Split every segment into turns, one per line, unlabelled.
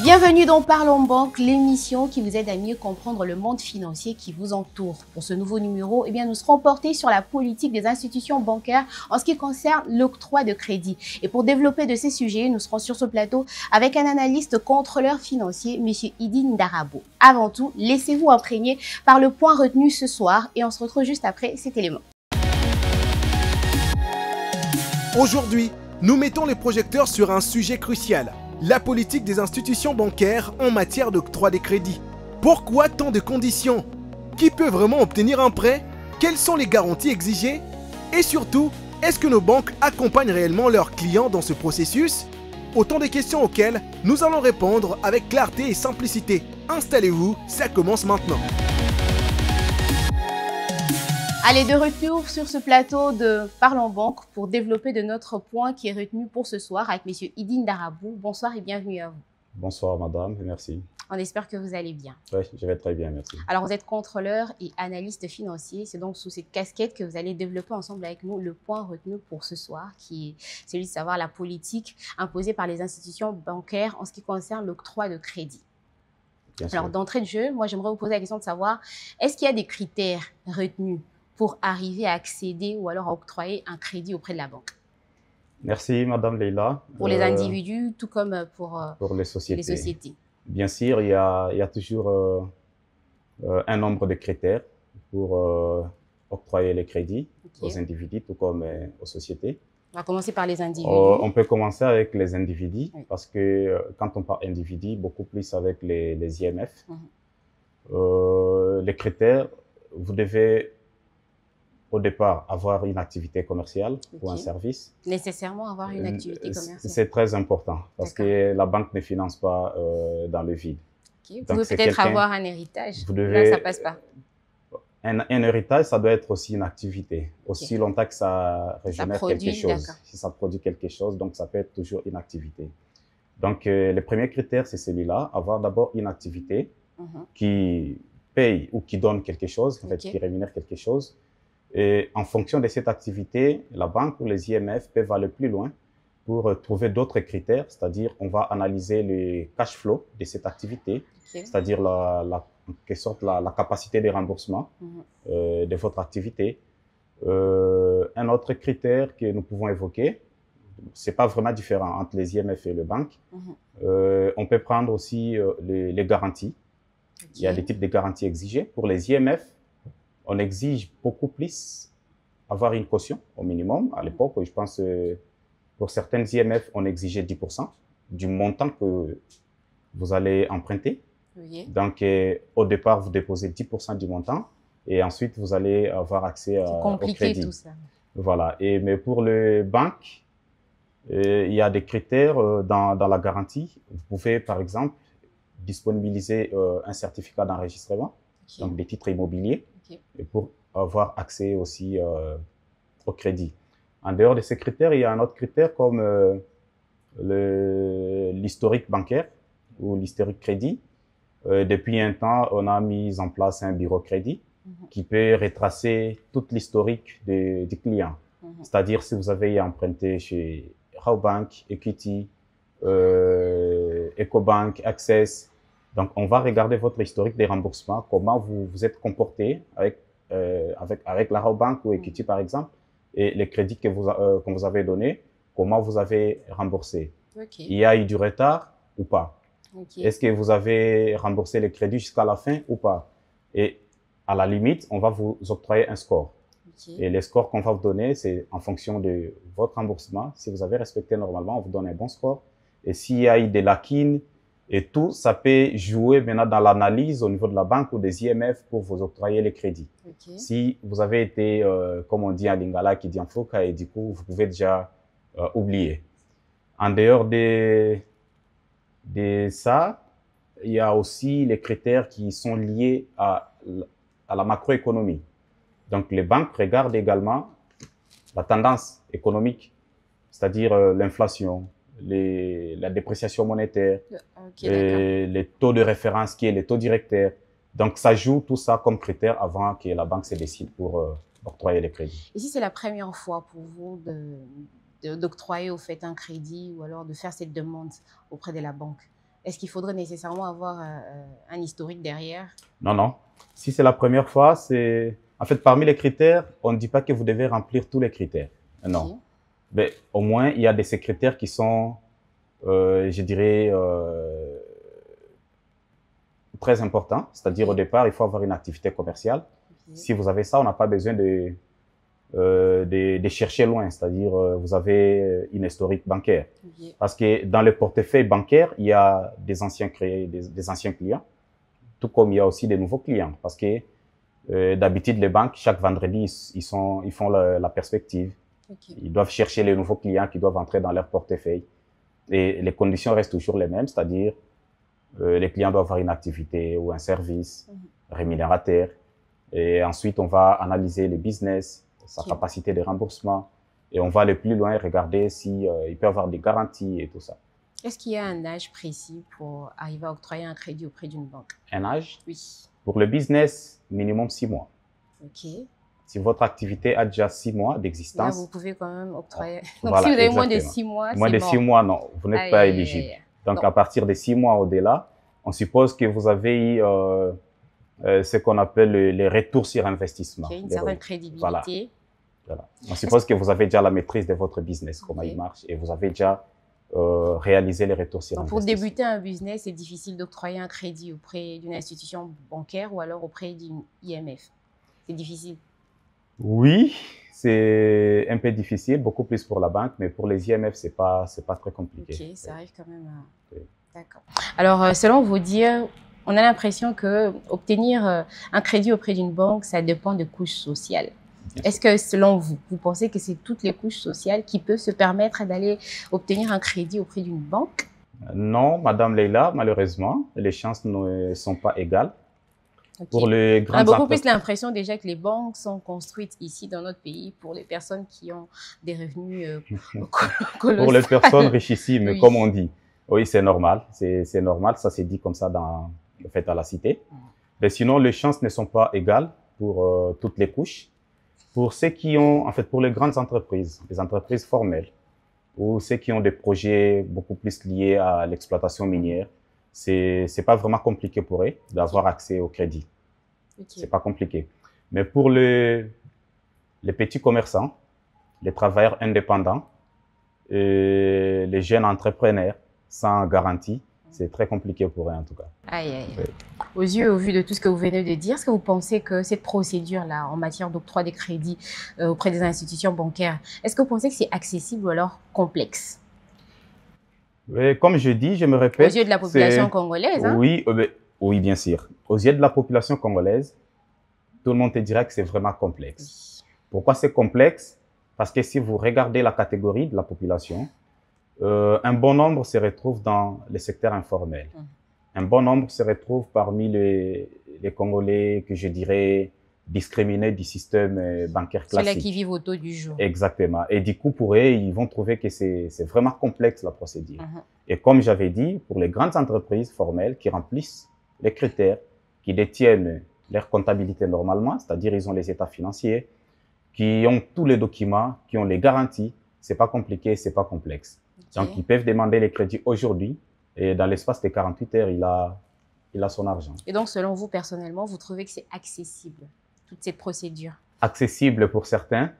Bienvenue dans Parlons Banque, l'émission qui vous aide à mieux comprendre le monde financier qui vous entoure. Pour ce nouveau numéro, nous serons portés sur la politique des institutions bancaires en ce qui concerne l'octroi de crédit. Et pour développer de ces sujets, nous serons sur ce plateau avec un analyste contrôleur financier, M. Idine Darabo. Avant tout, laissez-vous imprégner par le point retenu ce soir et on se retrouve juste après cet élément.
Aujourd'hui, nous mettons les projecteurs sur un sujet crucial. La politique des institutions bancaires en matière d'octroi des crédits. Pourquoi tant de conditions? Qui peut vraiment obtenir un prêt? Quelles sont les garanties exigées? Et surtout, est-ce que nos banques accompagnent réellement leurs clients dans ce processus? Autant de questions auxquelles nous allons répondre avec clarté et simplicité. Installez-vous, ça commence maintenant.
Allez, de retour sur ce plateau de Parlons Banque pour développer de notre point qui est retenu pour ce soir avec M. Idine Darabo. Bonsoir et bienvenue à vous.
Bonsoir madame, merci.
On espère que vous allez bien.
Oui, je vais très bien, merci.
Alors, vous êtes contrôleur et analyste financier. C'est donc sous cette casquette que vous allez développer ensemble avec nous le point retenu pour ce soir, qui est celui de savoir la politique imposée par les institutions bancaires en ce qui concerne l'octroi de crédit. Alors, d'entrée de jeu, moi, j'aimerais vous poser la question de savoir, est-ce qu'il y a des critères retenus pour arriver à accéder ou alors à octroyer un crédit auprès de la banque?
Merci Madame Leila.
Pour les individus, tout comme pour
les sociétés. Bien sûr, il y a toujours un nombre de critères pour octroyer les crédits aux individus, tout comme aux sociétés.
On va commencer par les individus.
On peut commencer avec les individus, parce que quand on parle individus, beaucoup plus avec les IMF. Les critères, vous devez au départ avoir une activité commerciale ou un service.
Nécessairement avoir une activité commerciale.
C'est très important parce que la banque ne finance pas dans le vide.
Vous pouvez peut-être avoir un héritage.
Là,
ça passe pas.
Un héritage, ça doit être aussi une activité. Aussi longtemps que ça régénère quelque chose. Si ça produit quelque chose, donc ça peut être toujours une activité. Donc, le premier critère, c'est celui-là. Avoir d'abord une activité qui paye ou qui donne quelque chose, en fait, qui rémunère quelque chose. Et en fonction de cette activité, la banque ou les IMF peuvent aller plus loin pour trouver d'autres critères, c'est-à-dire on va analyser le cash flow de cette activité, c'est-à-dire en quelque sorte la capacité de remboursement de votre activité. Un autre critère que nous pouvons évoquer, c'est pas vraiment différent entre les IMF et les banques. On peut prendre aussi les garanties. Il y a des types de garanties exigées. Pour les IMF, on exige beaucoup plus avoir une caution au minimum. À l'époque, je pense pour certaines IMF, on exigeait 10% du montant que vous allez emprunter. Donc, au départ, vous déposez 10% du montant et ensuite, vous allez avoir accès au crédit.
Tout ça.
Voilà. Mais pour les banques, il y a des critères dans la garantie. Vous pouvez, par exemple, disponibiliser un certificat d'enregistrement, donc des titres immobiliers. Et pour avoir accès aussi au crédit. En dehors de ces critères, il y a un autre critère comme l'historique bancaire ou l'historique crédit. Depuis un temps, on a mis en place un bureau crédit qui peut retracer toute l'historique du client. C'est-à-dire si vous avez emprunté chez Rawbank, Equity, Ecobank, Access. Donc, on va regarder votre historique des remboursements, comment vous vous êtes comporté avec la Rawbank ou Equity, par exemple, et les crédits que vous avez donnés, comment vous avez remboursé. Il y a eu du retard ou pas? Est-ce que vous avez remboursé les crédits jusqu'à la fin ou pas? Et à la limite, on va vous octroyer un score. Et les scores qu'on va vous donner, c'est en fonction de votre remboursement. Si vous avez respecté normalement, on vous donne un bon score. Et s'il y a eu des lacunes, et tout, ça peut jouer maintenant dans l'analyse au niveau de la banque ou des IMF pour vous octroyer les crédits. Si vous avez été, comme on dit en lingala, qui dit en fouca, et du coup, vous pouvez déjà oublier. En dehors de ça, il y a aussi les critères qui sont liés à la macroéconomie. Donc, les banques regardent également la tendance économique, c'est-à-dire l'inflation, la dépréciation monétaire, les taux de référence qui est les taux directeurs. Donc, ça joue tout ça comme critère avant que la banque se décide pour octroyer les crédits.
Et si c'est la première fois pour vous d'octroyer au fait un crédit ou alors de faire cette demande auprès de la banque, Est-ce qu'il faudrait nécessairement avoir un historique derrière?
Non, non. Si c'est la première fois, c'est... En fait, parmi les critères, on ne dit pas que vous devez remplir tous les critères. Non.
Okay.
Mais au moins, il y a de ces critères qui sont, je dirais, très importants. C'est-à-dire, au départ, il faut avoir une activité commerciale. Okay. Si vous avez ça, on n'a pas besoin de chercher loin. C'est-à-dire, vous avez une historique bancaire. Okay. Parce que dans le portefeuille bancaire, il y a des anciens clients, tout comme il y a aussi des nouveaux clients. Parce que d'habitude, les banques, chaque vendredi, ils font la perspective. Okay. Ils doivent chercher les nouveaux clients qui doivent entrer dans leur portefeuille. Et les conditions restent toujours les mêmes, c'est-à-dire les clients doivent avoir une activité ou un service rémunérateur. Et ensuite, on va analyser le business, sa capacité de remboursement. Et on va aller plus loin, regarder si il peut avoir des garanties et tout ça.
Est-ce qu'il y a un âge précis pour arriver à octroyer un crédit auprès d'une banque?
Un âge?
Oui.
Pour le business, minimum 6 mois.
OK.
Si votre activité a déjà 6 mois d'existence...
Là, vous pouvez quand même octroyer...
Donc,
voilà, si vous avez
exactement.
moins de 6 mois, c'est
moins de 6 mois, non, vous n'êtes pas éligible. Donc, à partir de 6 mois au-delà, on suppose que vous avez eu ce qu'on appelle les retours sur investissement.
Une certaine crédibilité.
Voilà. Voilà. On suppose que vous avez déjà la maîtrise de votre business, comment il marche, et vous avez déjà réalisé les retours sur investissement.
Pour débuter un business, c'est difficile d'octroyer un crédit auprès d'une institution bancaire ou alors auprès d'une IMF. C'est difficile.
Oui, c'est un peu difficile, beaucoup plus pour la banque, mais pour les IMF, c'est pas très compliqué.
Ok, ça arrive quand même à... Oui. D'accord. Alors, selon vos dires, on a l'impression que obtenir un crédit auprès d'une banque, ça dépend de couches sociales. Est-ce que, selon vous, vous pensez que c'est toutes les couches sociales qui peuvent se permettre d'aller obtenir un crédit auprès d'une banque?
Non, Madame Leila, malheureusement, les chances ne sont pas égales.
Okay.
Pour les grandes
on a beaucoup plus l'impression déjà que les banques sont construites ici dans notre pays pour les personnes qui ont des revenus colossaux.
Pour les personnes richissimes, oui. Comme on dit. Oui, c'est normal. C'est normal. Ça, c'est dit comme ça dans le fait à la cité. Mais sinon, les chances ne sont pas égales pour toutes les couches. Pour ceux qui ont, en fait, pour les grandes entreprises, les entreprises formelles, ou ceux qui ont des projets beaucoup plus liés à l'exploitation minière, c'est pas vraiment compliqué pour eux d'avoir accès au crédit. Okay. C'est pas compliqué. Mais pour les petits commerçants, les travailleurs indépendants, et les jeunes entrepreneurs sans garantie, c'est très compliqué pour eux en tout cas.
Aïe, aïe. Oui. Au vu de tout ce que vous venez de dire, est-ce que vous pensez que cette procédure-là, en matière d'octroi des crédits auprès des institutions bancaires, est-ce que vous pensez que c'est accessible ou alors complexe?
Oui, comme je dis, je me répète.
Aux yeux de la population congolaise, hein?
Oui, oui, bien sûr. Aux yeux de la population congolaise, tout le monde te dira que c'est vraiment complexe. Oui. Pourquoi c'est complexe? Parce que si vous regardez la catégorie de la population, un bon nombre se retrouve dans le secteur informel. Un bon nombre se retrouve parmi les Congolais que je dirais discriminés du système bancaire classique.
Ceux-là qui vivent au taux du jour.
Exactement. Et du coup, pour eux, ils vont trouver que c'est vraiment complexe la procédure. Et comme j'avais dit, pour les grandes entreprises formelles qui remplissent les critères, qui détiennent leur comptabilité normalement, c'est-à-dire ils ont les états financiers, qui ont tous les documents, qui ont les garanties, c'est pas compliqué, c'est pas complexe. Okay. Donc, ils peuvent demander les crédits aujourd'hui et dans l'espace de 48 heures, il a son argent.
Et donc, selon vous, personnellement, vous trouvez que c'est accessible, toute cette procédure?
Accessible pour certains,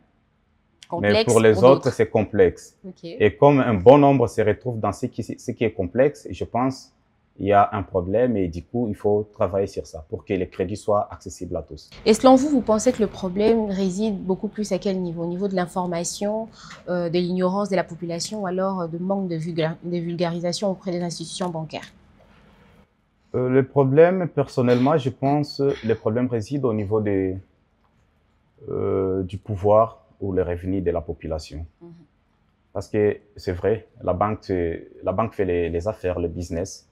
complexe
mais pour les autres, c'est complexe.
Okay.
Et comme un bon nombre se retrouve dans ce qui est complexe, je pense il y a un problème et du coup, il faut travailler sur ça pour que les crédits soient accessibles à tous.
Et selon vous, vous pensez que le problème réside beaucoup plus à quel niveau? Au niveau de l'information, de l'ignorance de la population ou alors de manque de vulgarisation auprès des institutions bancaires?
Le problème, personnellement, je pense le problème réside au niveau du pouvoir ou les revenus de la population. Parce que c'est vrai, la banque fait les affaires, le business.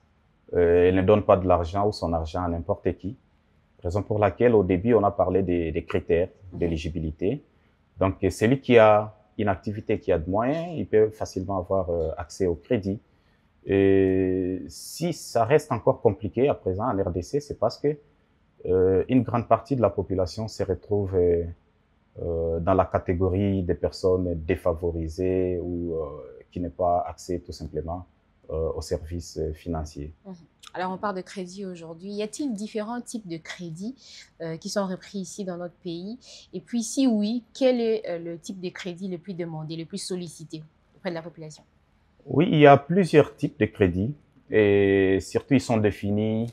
Elle ne donne pas de l'argent ou son argent à n'importe qui. Raison pour laquelle, au début, on a parlé des critères d'éligibilité. Donc, celui qui a une activité qui a de moyens, il peut facilement avoir accès au crédit. Et si ça reste encore compliqué à présent en RDC, c'est parce que une grande partie de la population se retrouve dans la catégorie des personnes défavorisées ou qui n'ont pas accès tout simplement aux services financiers.
Alors, on parle de crédit aujourd'hui. Y a-t-il différents types de crédits qui sont repris ici dans notre pays? Et puis, si oui, quel est le type de crédit le plus demandé, le plus sollicité auprès de la population?
Oui, il y a plusieurs types de crédits et surtout ils sont définis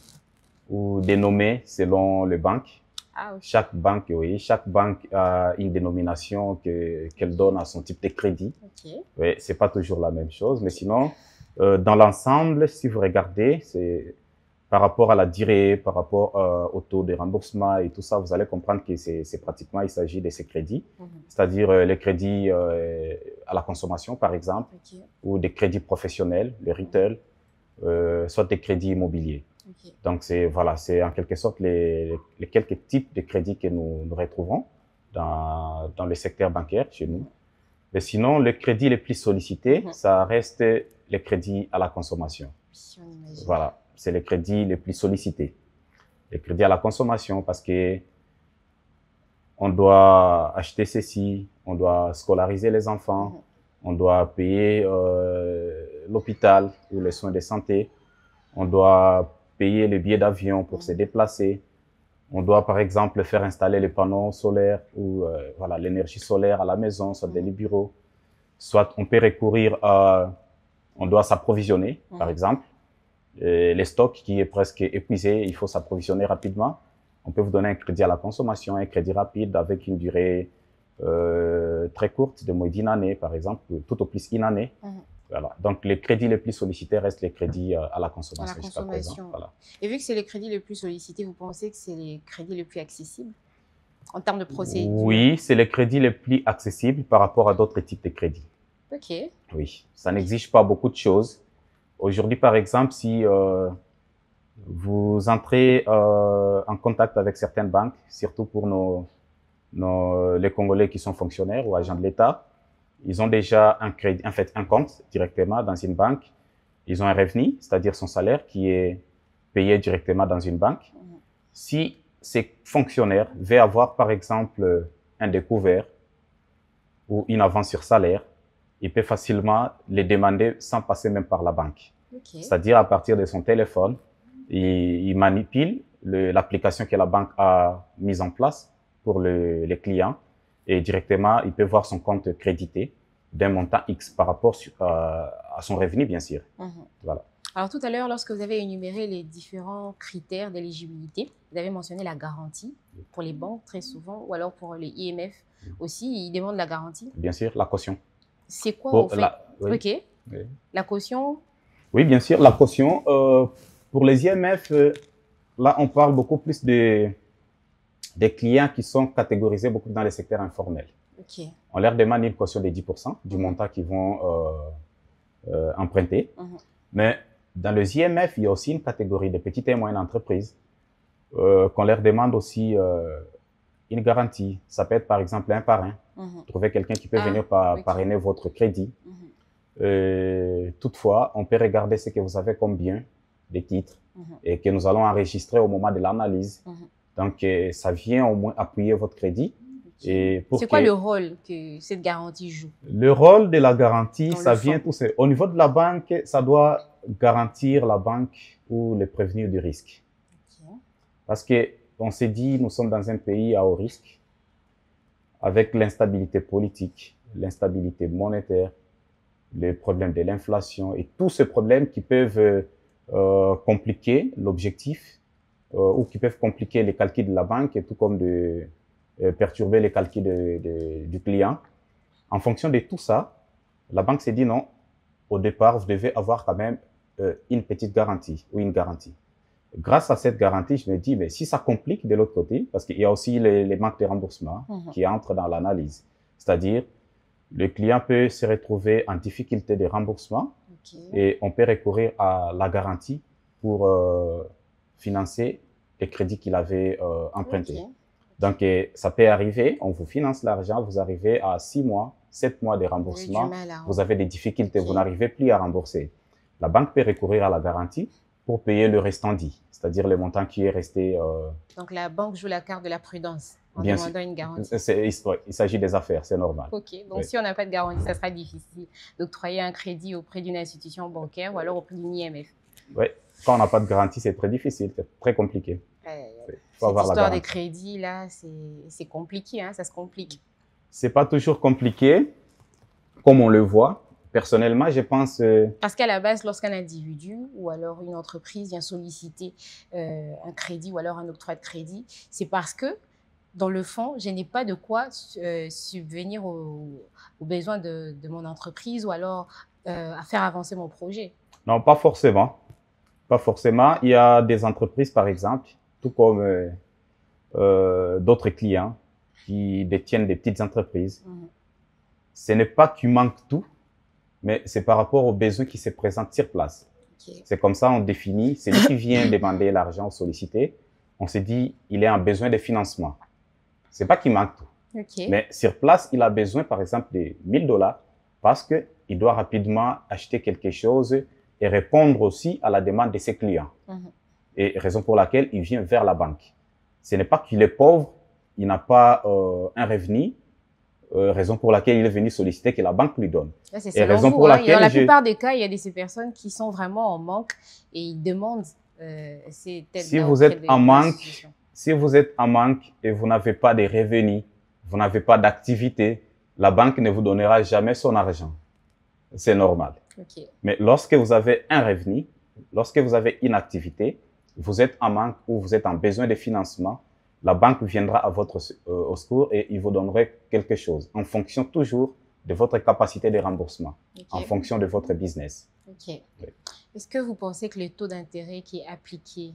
ou dénommés selon les banques.
Ah, ok.
Chaque banque, oui, chaque banque a une dénomination qu'elle donne à son type de crédit.
Ok.
Oui, c'est pas toujours la même chose, mais sinon, dans l'ensemble, si vous regardez, c'est par rapport à la durée, par rapport au taux de remboursement et tout ça, vous allez comprendre que c'est pratiquement, il s'agit de ces crédits, c'est-à-dire les crédits à la consommation, par exemple,
Ok.
ou des crédits professionnels, le retail, soit des crédits immobiliers.
Ok.
Donc, voilà, c'est en quelque sorte les quelques types de crédits que nous retrouvons dans le secteur bancaire chez nous. Mais sinon, le crédit le plus sollicité, ça reste les crédits à la consommation.
Si on imagine.
Voilà, c'est les crédits les plus sollicités. Les crédits à la consommation parce que on doit acheter ceci, on doit scolariser les enfants, on doit payer l'hôpital ou les soins de santé, on doit payer le billet d'avion pour se déplacer. On doit, par exemple, faire installer les panneaux solaires ou voilà, l'énergie solaire à la maison, soit dans les bureaux. Soit on peut recourir à... On doit s'approvisionner, par exemple. Et les stocks qui est presque épuisé, il faut s'approvisionner rapidement. On peut vous donner un crédit à la consommation, un crédit rapide avec une durée très courte, de moins d'une année, par exemple, tout au plus une année. Voilà. Donc, les crédits les plus sollicités restent les crédits à la consommation jusqu'à présent. Voilà.
Et vu que c'est les crédits les plus sollicités, vous pensez que c'est les crédits les plus accessibles en termes de procédure?
Oui, c'est les crédits les plus accessibles par rapport à d'autres types de crédits.
Ok.
Oui, ça n'exige pas beaucoup de choses. Aujourd'hui, par exemple, si vous entrez en contact avec certaines banques, surtout pour les Congolais qui sont fonctionnaires ou agents de l'État, ils ont déjà un crédit, en fait, un compte directement dans une banque. Ils ont un revenu, c'est-à-dire son salaire qui est payé directement dans une banque. Si ces fonctionnaires veulent avoir, par exemple, un découvert ou une avance sur salaire, il peut facilement les demander sans passer même par la banque.
Okay.
C'est-à-dire à partir de son téléphone, il manipule l'application que la banque a mise en place pour les clients et directement, il peut voir son compte crédité d'un montant X par rapport à son revenu, bien sûr. Voilà.
Alors, tout à l'heure, lorsque vous avez énuméré les différents critères d'éligibilité, vous avez mentionné la garantie pour les banques très souvent, ou alors pour les IMF aussi, ils demandent la garantie.
Bien sûr, la caution.
C'est quoi, en fait?
Oui.
Ok. Oui. La caution?
Oui, bien sûr, la caution. Pour les IMF, là, on parle beaucoup plus des clients qui sont catégorisés beaucoup dans les secteurs informels.
Okay.
On leur demande une caution de 10% du montant qu'ils vont emprunter. Mais dans les IMF, il y a aussi une catégorie de petites et moyennes entreprises qu'on leur demande aussi une garantie. Ça peut être par exemple un parrain. Trouver quelqu'un qui peut venir parrainer votre crédit. Toutefois, on peut regarder ce que vous avez comme bien, des titres, et que nous allons enregistrer au moment de l'analyse. Donc, ça vient au moins appuyer votre crédit.
C'est quoi le rôle que cette garantie joue?
Le rôle de la garantie, ça vient tout seul. Au niveau de la banque, ça doit garantir la banque ou les prévenir du risque. Okay. Parce que on s'est dit, nous sommes dans un pays à haut risque, avec l'instabilité politique, l'instabilité monétaire, les problèmes de l'inflation et tous ces problèmes qui peuvent compliquer l'objectif ou qui peuvent compliquer les calculs de la banque et tout comme perturber les calculs du client. En fonction de tout ça, la banque s'est dit non, au départ, vous devez avoir quand même une petite garantie ou une garantie. Grâce à cette garantie, je me dis, mais si ça complique de l'autre côté, parce qu'il y a aussi les manques de remboursement qui entrent dans l'analyse, c'est-à-dire le client peut se retrouver en difficulté de remboursement et on peut recourir à la garantie pour financer les crédits qu'il avait empruntés. Donc, ça peut arriver, on vous finance l'argent, vous arrivez à 6 mois, 7 mois de remboursement, vous avez des difficultés, vous n'arrivez plus à rembourser. La banque peut recourir à la garantie pour payer le restant dit, c'est-à-dire le montant qui est resté.
Donc, la banque joue la carte de la prudence en
Bien
demandant une garantie.
Il s'agit des affaires, c'est normal.
OK. Donc,
Oui.
si on n'a pas de garantie, ça sera difficile d'octroyer un crédit auprès d'une institution bancaire ou alors auprès d'une IMF.
Oui, quand on n'a pas de garantie, c'est très difficile, c'est très compliqué. Il faut
Cette
avoir la
histoire
garantie.
des crédits, là, c'est compliqué, hein, ça se complique.
C'est pas toujours compliqué, comme on le voit. Personnellement, je pense...
Parce qu'à la base, lorsqu'un individu ou alors une entreprise vient solliciter un crédit ou alors un octroi de crédit, c'est parce que, dans le fond, je n'ai pas de quoi subvenir aux besoins de mon entreprise ou alors à faire avancer mon projet.
Non, pas forcément. Pas forcément. Il y a des entreprises, par exemple, tout comme d'autres clients qui détiennent des petites entreprises. Ce n'est pas qu'il manque tout, mais c'est par rapport aux besoins qui se présentent sur place.
Okay.
C'est comme ça on définit. C'est lui qui vient demander l'argent ou solliciter. On se dit, il a un besoin de financement. C'est pas qu'il manque tout.
Okay.
Mais sur place, il a besoin, par exemple, de 1000 $ parce qu'il doit rapidement acheter quelque chose et répondre aussi à la demande de ses clients. Et raison pour laquelle il vient vers la banque. Ce n'est pas qu'il est pauvre, il n'a pas un revenu, raison pour laquelle il est venu solliciter que la banque lui donne.
Là,
et raison pour laquelle
dans la plupart des cas, il y a ces personnes qui sont vraiment en manque et ils demandent ces aides.
Si vous êtes en manque, si vous êtes en manque et vous n'avez pas de revenus, vous n'avez pas d'activité, la banque ne vous donnera jamais son argent. C'est normal.
Okay.
Mais lorsque vous avez un revenu, lorsque vous avez une activité, vous êtes en manque ou vous êtes en besoin de financement, la banque viendra à votre au secours et il vous donnerait quelque chose en fonction toujours de votre capacité de remboursement, okay, en fonction de votre business.
Okay. Oui. Est-ce que vous pensez que le taux d'intérêt qui est appliqué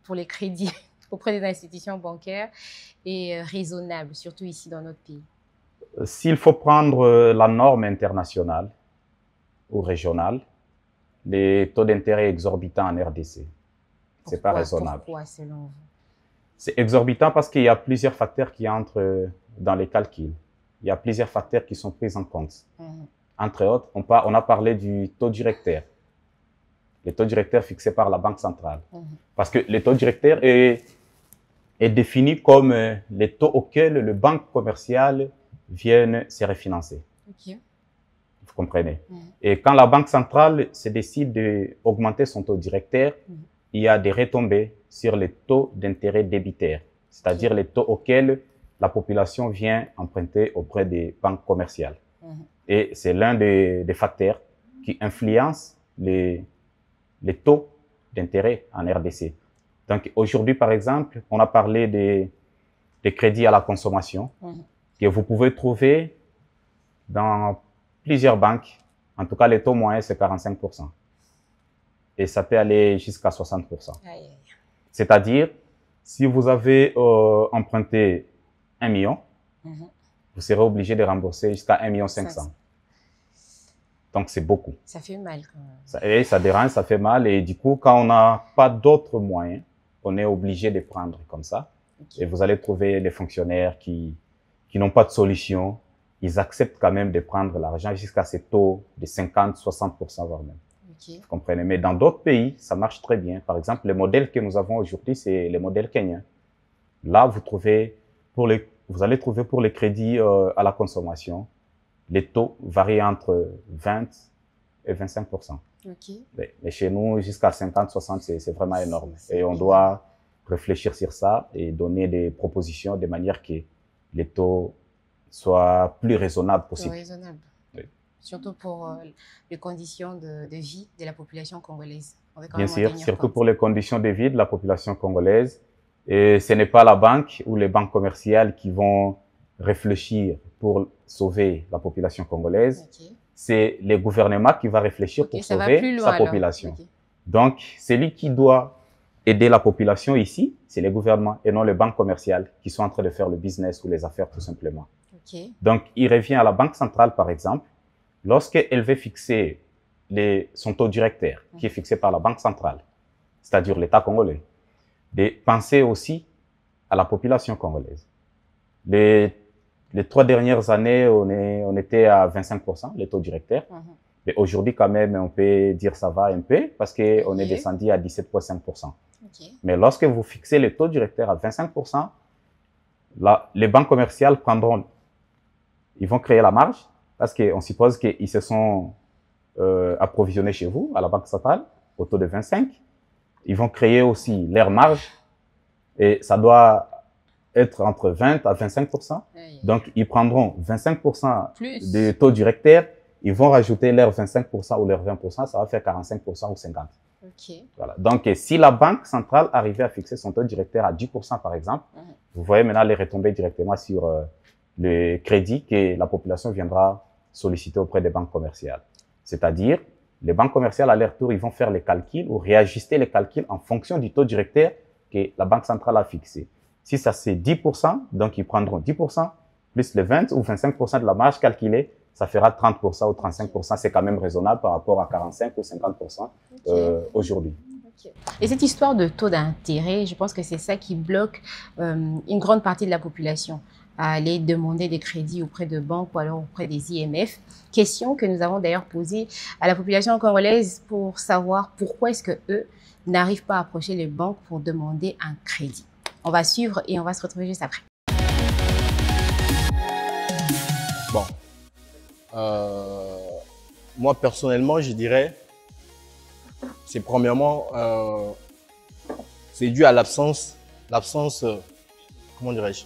pour les crédits auprès des institutions bancaires est raisonnable, surtout ici dans notre pays?
S'il faut prendre la norme internationale ou régionale, les taux d'intérêt exorbitants en RDC, c'est pas raisonnable.
Pourquoi, selon vous?
C'est exorbitant parce qu'il y a plusieurs facteurs qui entrent dans les calculs. Il y a plusieurs facteurs qui sont pris en compte. Entre autres, on a parlé du taux directeur. Le taux directeur fixé par la Banque centrale. Parce que le taux directeur est défini comme les taux auxquels les banques commerciales viennent se refinancer.
Okay.
Vous comprenez? Et quand la Banque centrale se décide d'augmenter son taux directeur, il y a des retombées sur les taux d'intérêt débitaires, c'est-à-dire les taux auxquels la population vient emprunter auprès des banques commerciales. Et c'est l'un des facteurs qui influence les taux d'intérêt en RDC. Donc aujourd'hui, par exemple, on a parlé des crédits à la consommation que vous pouvez trouver dans plusieurs banques. En tout cas, les taux moyens, c'est 45%. Et ça peut aller jusqu'à 60%. C'est-à-dire, si vous avez emprunté 1 million, vous serez obligé de rembourser jusqu'à 1,5 million. Donc, c'est beaucoup.
Ça fait mal quand même.
Ça dérange, ça fait mal. Et du coup, quand on n'a pas d'autres moyens, on est obligé de prendre comme ça. Okay. Et vous allez trouver les fonctionnaires qui n'ont pas de solution. Ils acceptent quand même de prendre l'argent jusqu'à ces taux de 50, 60%, voire même.
Okay.
Vous comprenez? Mais dans d'autres pays, ça marche très bien. Par exemple, le modèle que nous avons aujourd'hui, c'est le modèle kenyan. Là, vous allez trouver pour les crédits à la consommation, les taux varient entre 20 et 25%.
Okay.
Mais chez nous, jusqu'à 50, 60, c'est vraiment énorme. Et on doit réfléchir sur ça et donner des propositions de manière que les taux soient plus raisonnables possible.
Plus raisonnables. Oui. Surtout pour les conditions de vie de la population congolaise.
Bien sûr, surtout pour les conditions de vie de la population congolaise. Et ce n'est pas la banque ou les banques commerciales qui vont réfléchir pour sauver la population congolaise. Okay. C'est le gouvernement qui va réfléchir pour sauver sa population. Okay. Donc, celui qui doit aider la population ici, c'est les gouvernements et non les banques commerciales qui sont en train de faire le business ou les affaires tout simplement.
Okay.
Donc, il revient à la Banque centrale, par exemple, lorsqu'elle veut fixer son taux directeur, qui est fixé par la Banque centrale, c'est-à-dire l'État congolais, de penser aussi à la population congolaise. Les 3 dernières années, on était à 25%, le taux directeur. Mais aujourd'hui, quand même, on peut dire ça va un peu parce qu'on est
Ok.
descendu à 17,5%.
Ok.
Mais lorsque vous fixez le taux directeur à 25%, là, les banques commerciales prendront, ils vont créer la marge parce qu'on suppose qu'ils se sont approvisionnés chez vous, à la Banque centrale, au taux de 25. Ils vont créer aussi leur marge et ça doit être entre 20 à 25%.
Aïe.
Donc, ils prendront 25%
Plus.
du taux directeur, ils vont rajouter leurs 25% ou leurs 20%, ça va faire 45% ou 50%.
Ok.
Voilà. Donc, si la Banque centrale arrivait à fixer son taux directeur à 10% par exemple, vous voyez maintenant les retombées directement sur le crédit que la population viendra solliciter auprès des banques commerciales. C'est-à-dire, les banques commerciales, à leur tour, ils vont faire les calculs ou réajuster les calculs en fonction du taux directeur que la Banque centrale a fixé. Si ça c'est 10%, donc ils prendront 10%, plus les 20 ou 25% de la marge calculée, ça fera 30% ou 35%. C'est quand même raisonnable par rapport à 45 ou 50% aujourd'hui.
Okay. Et cette histoire de taux d'intérêt, je pense que c'est ça qui bloque une grande partie de la population à aller demander des crédits auprès de banques ou alors auprès des IMF. Question que nous avons d'ailleurs posée à la population congolaise pour savoir pourquoi est-ce que eux n'arrivent pas à approcher les banques pour demander un crédit. On va suivre et on va se retrouver juste après.
Bon, moi personnellement, je dirais, c'est premièrement, c'est dû à l'absence, comment dirais-je,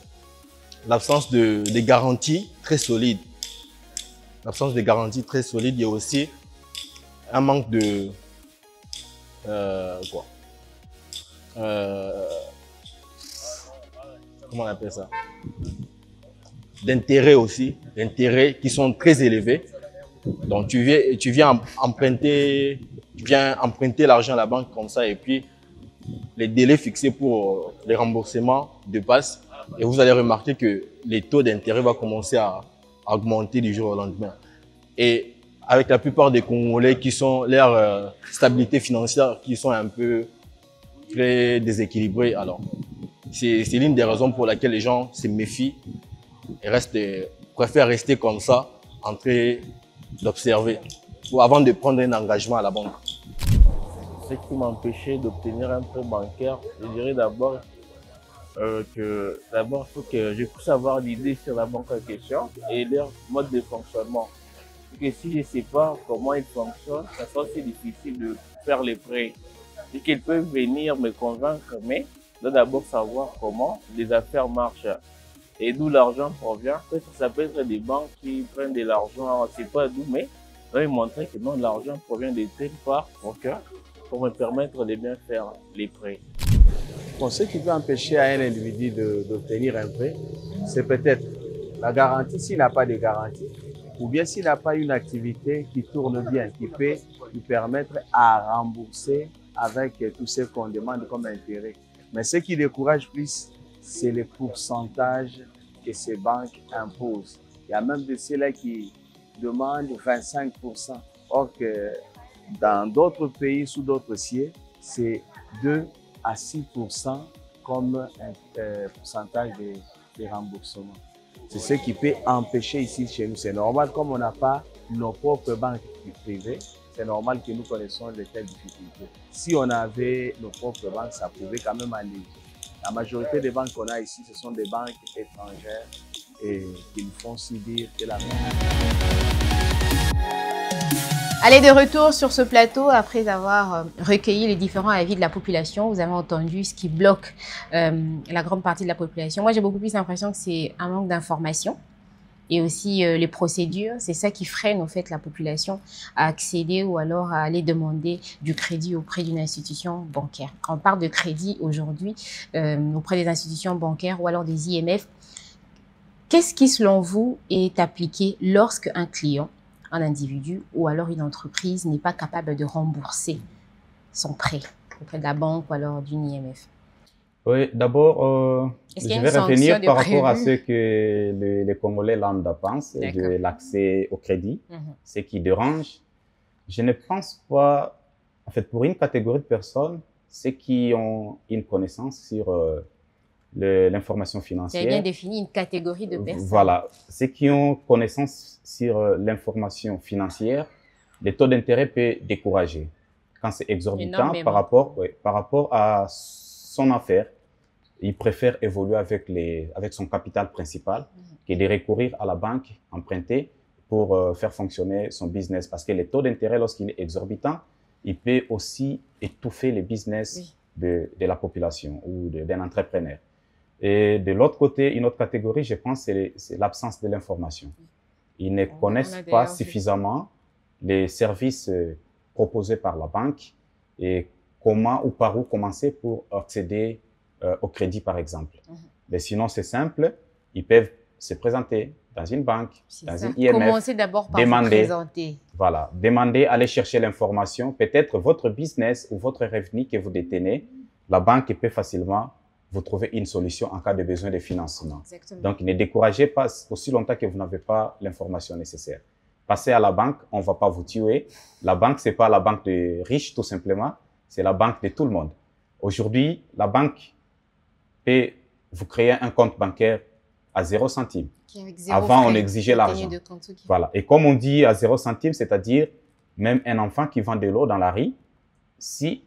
l'absence de garanties très solides. L'absence de garanties très solides, il y a aussi un manque de, comment on appelle ça? D'intérêts aussi, d'intérêts qui sont très élevés. Donc tu viens emprunter l'argent à la banque comme ça et puis les délais fixés pour les remboursements dépassent et vous allez remarquer que les taux d'intérêt vont commencer à augmenter du jour au lendemain. Et avec la plupart des Congolais qui sont leur stabilité financière qui sont un peu très déséquilibrées, alors c'est l'une des raisons pour laquelle les gens se méfient et préfèrent rester comme ça en train d'observer avant de prendre un engagement à la banque.
Ce qui m'empêchait d'obtenir un prêt bancaire, je dirais d'abord il faut que je puisse avoir l'idée sur la banque en question et leur mode de fonctionnement. Et que si je ne sais pas comment ils fonctionnent, ça sera aussi difficile de faire les prêts. Et qu'ils peuvent venir me convaincre, mais je dois d'abord savoir comment les affaires marchent et d'où l'argent provient. Ça peut être des banques qui prennent de l'argent, on ne sait pas d'où, mais je vais montrer que non, l'argent provient de telle part pour me permettre de bien faire les prêts.
Bon, ce qui peut empêcher à un individu d'obtenir un prêt, c'est peut-être la garantie, s'il n'a pas de garantie, ou bien s'il n'a pas une activité qui tourne bien, qui peut lui permettre à rembourser avec tout ce qu'on demande comme intérêt. Mais ce qui décourage plus, c'est le pourcentage que ces banques imposent. Il y a même de ceux-là qui demandent 25%. Or que dans d'autres pays, sous d'autres sièges, c'est 2 à 6% comme un pourcentage de remboursement. C'est ce qui peut empêcher ici chez nous. C'est normal, comme on n'a pas nos propres banques privées, c'est normal que nous connaissons de telles difficultés. Si on avait nos propres banques, ça pouvait quand même aller. La majorité des banques qu'on a ici, ce sont des banques étrangères et qui nous font subir que la
Allez, de retour sur ce plateau, après avoir recueilli les différents avis de la population, vous avez entendu ce qui bloque la grande partie de la population. Moi, j'ai beaucoup plus l'impression que c'est un manque d'information et aussi les procédures. C'est ça qui freine en fait la population à accéder ou alors à aller demander du crédit auprès d'une institution bancaire. On parle de crédit aujourd'hui auprès des institutions bancaires ou alors des IMF. Qu'est-ce qui, selon vous, est appliqué lorsque un client, un individu ou alors une entreprise n'est pas capable de rembourser son prêt auprès de la banque ou alors d'une IMF?
Oui, d'abord,
Est-ce
je
qu'il y a
vais
une
revenir
sanction de
par rapport à ce
prévu?
que les Congolais lambda pensent de
D'accord.
l'accès au crédit, ce qui dérange. Je ne pense pas, en fait, pour une catégorie de personnes, ceux qui ont une connaissance sur l'information
Vous avez bien
financière.
défini une catégorie de personnes.
Voilà, ceux qui ont connaissance sur l'information financière, les taux d'intérêt peuvent décourager. Quand c'est exorbitant par rapport à son affaire, il préfère évoluer avec son capital principal que de recourir à la banque empruntée pour faire fonctionner son business. Parce que les taux d'intérêt, lorsqu'il est exorbitant, il peut aussi étouffer les business de la population ou d'un entrepreneur. Et de l'autre côté, une autre catégorie, je pense, c'est l'absence de l'information. Ils ne connaissent pas suffisamment les services proposés par la banque et comment ou par où commencer pour accéder au crédit, par exemple. Mais sinon, c'est simple, ils peuvent se présenter dans une banque, dans une IMF.
Commencez d'abord par vous présenter.
Voilà, demander, aller chercher l'information. Peut-être votre business ou votre revenu que vous détenez, la banque peut facilement vous trouver une solution en cas de besoin de financement.
Exactement.
Donc, ne découragez pas aussi longtemps que vous n'avez pas l'information nécessaire. Passez à la banque, on ne va pas vous tuer. La banque, ce n'est pas la banque des riches, tout simplement. C'est la banque de tout le monde. Aujourd'hui, la banque peut vous créer un compte bancaire à 0 centime. Avant, on exigeait l'argent. Voilà. Et comme on dit à 0 centime, c'est-à-dire même un enfant qui vend de l'eau dans la rue, si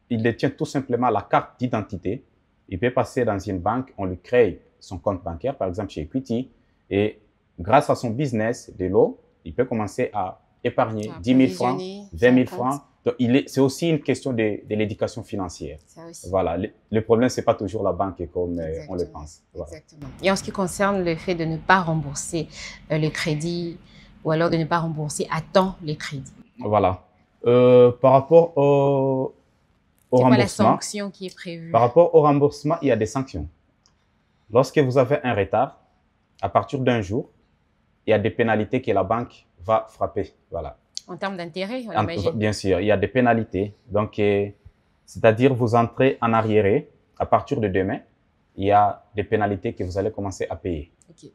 il détient tout simplement la carte d'identité, il peut passer dans une banque, on lui crée son compte bancaire, par exemple chez Equity, et grâce à son business de l'eau, il peut commencer à épargner 10 000 francs, 20 000 francs. C'est aussi une question de l'éducation financière. Voilà. Le problème, ce n'est pas toujours la banque comme on le pense. Voilà.
Exactement. Et en ce qui concerne le fait de ne pas rembourser le crédit ou alors de ne pas rembourser à temps les crédits.
Voilà. Par rapport au remboursement,
la sanction qui est prévue?
Par rapport au remboursement, il y a des sanctions. Lorsque vous avez un retard, à partir d'un jour, il y a des pénalités que la banque va frapper. Voilà.
En termes d'intérêt, on
imagine. Bien sûr, il y a des pénalités. Donc, c'est-à-dire vous entrez en arriéré. À partir de demain, il y a des pénalités que vous allez commencer à payer.
Okay.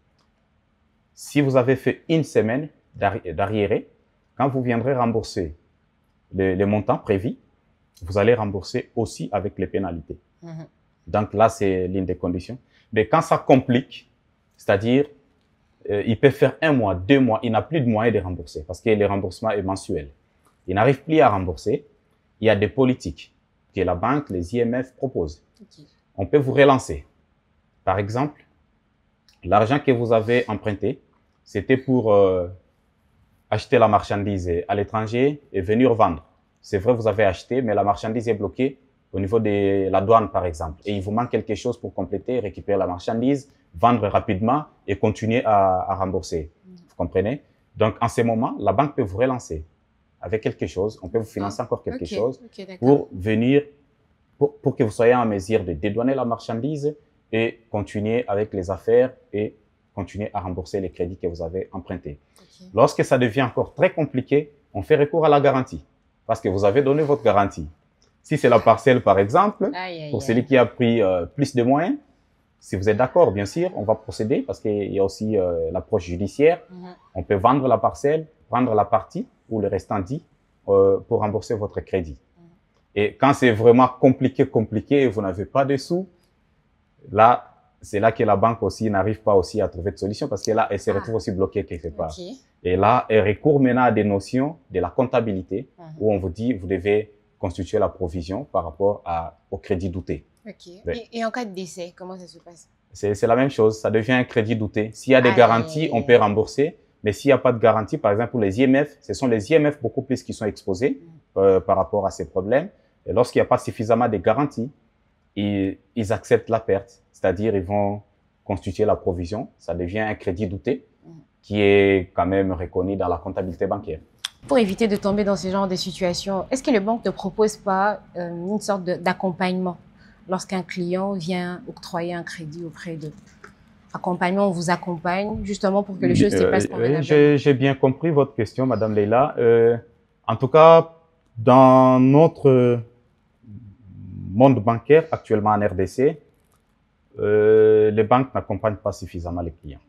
Si vous avez fait une semaine d'arriéré, quand vous viendrez rembourser le montant prévu, vous allez rembourser aussi avec les pénalités. Donc là, c'est l'une des conditions. Mais quand ça complique, c'est-à-dire, il peut faire 1 mois, 2 mois, il n'a plus de moyens de rembourser parce que le remboursement est mensuel. Il n'arrive plus à rembourser. Il y a des politiques que la banque, les IMF proposent. Okay. On peut vous relancer. Par exemple, l'argent que vous avez emprunté, c'était pour acheter la marchandise à l'étranger et venir vendre. C'est vrai, vous avez acheté, mais la marchandise est bloquée au niveau de la douane, par exemple. Et il vous manque quelque chose pour compléter, récupérer la marchandise, vendre rapidement et continuer à rembourser. Vous comprenez? Donc, en ce moment, la banque peut vous relancer avec quelque chose. On peut vous financer encore quelque chose pour venir, pour que vous soyez en mesure de dédouaner la marchandise et continuer avec les affaires et continuer à rembourser les crédits que vous avez empruntés. Lorsque ça devient encore très compliqué, on fait recours à la garantie parce que vous avez donné votre garantie. Si c'est la parcelle, par exemple, pour celui qui a pris plus de moyens, si vous êtes d'accord, bien sûr, on va procéder parce qu'il y a aussi l'approche judiciaire. On peut vendre la parcelle, prendre la partie ou le restant dit pour rembourser votre crédit. Et quand c'est vraiment compliqué et vous n'avez pas de sous, là, c'est là que la banque aussi n'arrive pas aussi à trouver de solution parce que là, elle se retrouve aussi bloquée quelque part. Et là, elle recourt maintenant à des notions de la comptabilité où on vous dit, vous devez constituer la provision par rapport au crédit douté.
Et en cas de décès, comment ça se passe?
C'est la même chose, ça devient un crédit douté. S'il y a des garanties, on peut rembourser. Mais s'il n'y a pas de garantie, par exemple, pour les IMF, ce sont les IMF beaucoup plus qui sont exposés par rapport à ces problèmes. Et lorsqu'il n'y a pas suffisamment de garanties, ils acceptent la perte. C'est-à-dire, ils vont constituer la provision. Ça devient un crédit douté qui est quand même reconnu dans la comptabilité bancaire.
Pour éviter de tomber dans ce genre de situation, est-ce que les banques ne proposent pas une sorte d'accompagnement lorsqu'un client vient octroyer un crédit auprès d'eux? Accompagnement, on vous accompagne justement pour que les choses se passent convenablement.
J'ai bien compris votre question, Madame Leila. En tout cas, dans notre monde bancaire, actuellement en RDC, les banques n'accompagnent pas suffisamment les clients.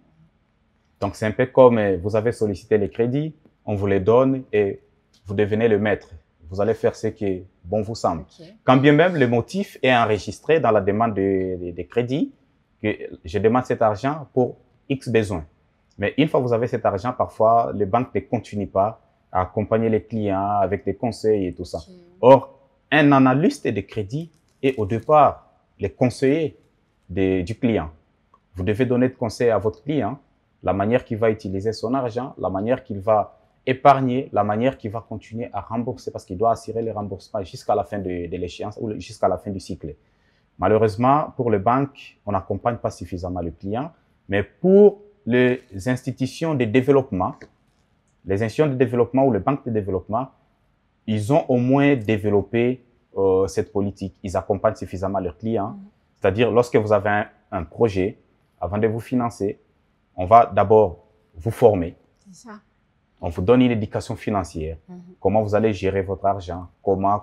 Donc, c'est un peu comme vous avez sollicité les crédits, on vous les donne et vous devenez le maître. Vous allez faire ce qui bon vous semble. Quand bien même le motif est enregistré dans la demande des crédits, que je demande cet argent pour X besoins. Mais une fois que vous avez cet argent, parfois, les banques ne continuent pas à accompagner les clients avec des conseils et tout ça. Or, un analyste de crédit est au départ le conseiller du client. Vous devez donner de conseils à votre client, la manière qu'il va utiliser son argent, la manière qu'il va épargner, la manière qu'il va continuer à rembourser parce qu'il doit assurer les remboursements jusqu'à la fin de l'échéance ou jusqu'à la fin du cycle. Malheureusement, pour les banques, on n'accompagne pas suffisamment le client, mais pour les institutions de développement, ou les banques de développement, ils ont au moins développé cette politique. Ils accompagnent suffisamment leurs clients. C'est-à-dire, lorsque vous avez un projet, avant de vous financer, on va d'abord vous former.
C'est ça.
On vous donne une éducation financière. Comment vous allez gérer votre argent, comment.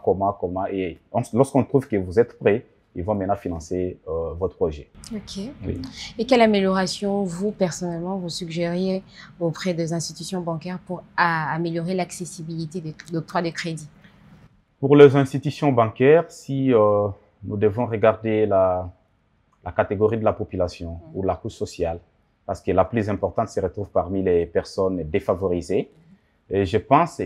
Et lorsqu'on trouve que vous êtes prêt, ils vont maintenant financer votre projet.
OK.
Oui.
Et quelle amélioration, vous, personnellement, vous suggériez auprès des institutions bancaires pour améliorer l'accessibilité de l'octroi de crédit?
Pour les institutions bancaires, si nous devons regarder la catégorie de la population ou la couche sociale, parce que la plus importante se retrouve parmi les personnes défavorisées. Et je pense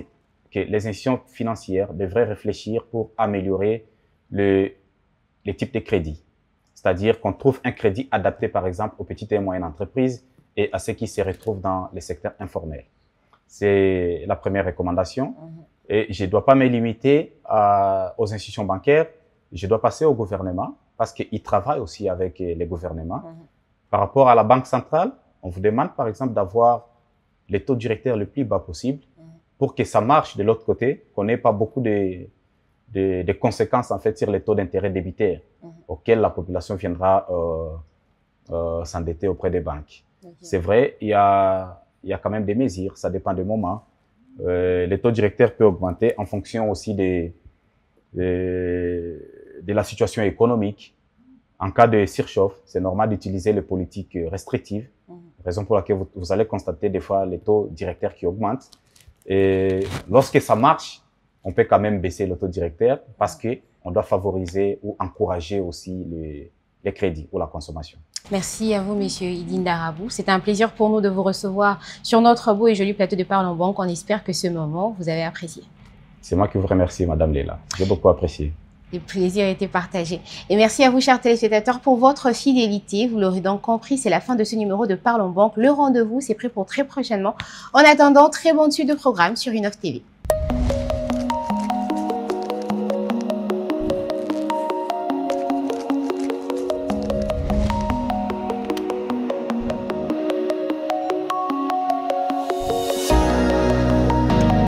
que les institutions financières devraient réfléchir pour améliorer les types de crédits. C'est-à-dire qu'on trouve un crédit adapté, par exemple, aux petites et moyennes entreprises et à ceux qui se retrouvent dans les secteurs informels. C'est la première recommandation. Et je ne dois pas me limiter aux institutions bancaires, je dois passer au gouvernement parce qu'ils travaillent aussi avec les gouvernements. Par rapport à la Banque centrale, on vous demande par exemple d'avoir les taux directeurs le plus bas possible pour que ça marche de l'autre côté, qu'on n'ait pas beaucoup de conséquences en fait sur les taux d'intérêt débitaires auxquels la population viendra s'endetter auprès des banques. C'est vrai, il y a quand même des mesures, ça dépend des moments. Les taux directeurs peuvent augmenter en fonction aussi de la situation économique. En cas de surchauffe, c'est normal d'utiliser les politiques restrictives, raison pour laquelle vous allez constater des fois les taux directeurs qui augmentent. Et lorsque ça marche, on peut quand même baisser le taux directeur parce qu'on doit favoriser ou encourager aussi les crédits ou la consommation.
Merci à vous, Monsieur Idine Darabou. C'est un plaisir pour nous de vous recevoir sur notre beau et joli plateau de Parlons Banque. On espère que ce moment, vous avez apprécié.
C'est moi qui vous remercie, Madame Léla. J'ai beaucoup apprécié.
Le plaisir a été partagé. Et merci à vous, chers téléspectateurs, pour votre fidélité. Vous l'aurez donc compris, c'est la fin de ce numéro de Parlons Banque. Le rendez-vous, c'est pris pour très prochainement. En attendant, très bonne suite de programme sur Innov TV.